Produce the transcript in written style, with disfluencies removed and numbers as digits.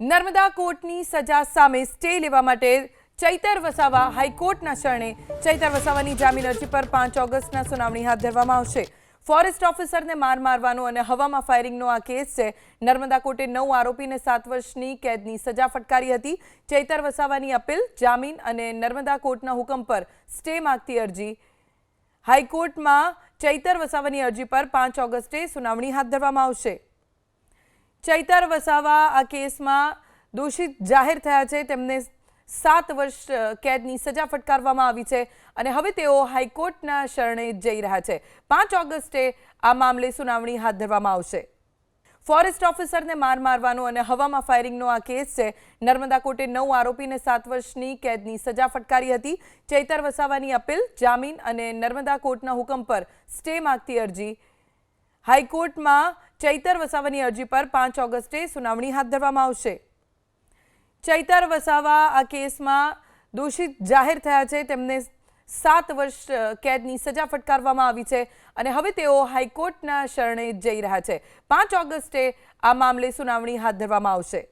નર્મદા કોર્ટની સજા સામે સ્ટે લેવા માટે ચૈતર વસાવા હાઈકોર્ટના શરણે ચૈતર વસાવાની જામીન અરજી પર 5 ઓગસ્ટના સુનાવણી હાથ ધરવામાં આવશે। ફોરેસ્ટ ઓફિસરને માર મારવાનો અને હવામાં ફાયરિંગનો આ કેસ છે। નર્મદા કોર્ટે 9 આરોપીને 7 વર્ષની કેદની સજા ફટકારી હતી। ચૈતર વસાવાની અપીલ, જામીન અને નર્મદા કોર્ટના હુકમ પર સ્ટે માંગતી અરજી હાઈકોર્ટમાં ચૈતર વસાવાની અરજી પર 5 ઓગસ્ટે સુનાવણી હાથ ધરવામાં આવશે। ચૈતર વસાવા આ કેસમાં દોષિત જાહેર થયા છે। તેમને 7 વર્ષ કેદની સજા ફટકારવામાં આવી છે અને હવે તેઓ હાઈકોર્ટના શરણે જઈ રહ્યા છે। 5 ઓગસ્ટે આ મામલે સુનાવણી હાથ ધરવામાં આવશે। ફોરેસ્ટ ઓફિસરને માર મારવાનો અને હવામાં ફાયરિંગનો આ કેસ છે। નર્મદા કોર્ટે 9 આરોપીને 7 વર્ષની કેદની સજા ફટકારી હતી। ચૈતર વસાવાની અપીલ, જામીન અને નર્મદા કોર્ટના હુકમ પર સ્ટે માંગતી અરજી હાઈકોર્ટમાં ચૈતર વસાવાની અરજી પર 5 ઓગસ્ટે સુનાવણી હાથ ધરવામાં આવશે। ચૈતર વસાવા આ કેસમાં દોષિત જાહેર થયા છે। તેમને 7 વર્ષ કેદની સજા ફટકારવામાં આવી છે અને હવે તેઓ હાઈકોર્ટના શરણે જઈ રહ્યા છે। 5 ઓગસ્ટે આ મામલે સુનાવણી હાથ ધરવામાં આવશે।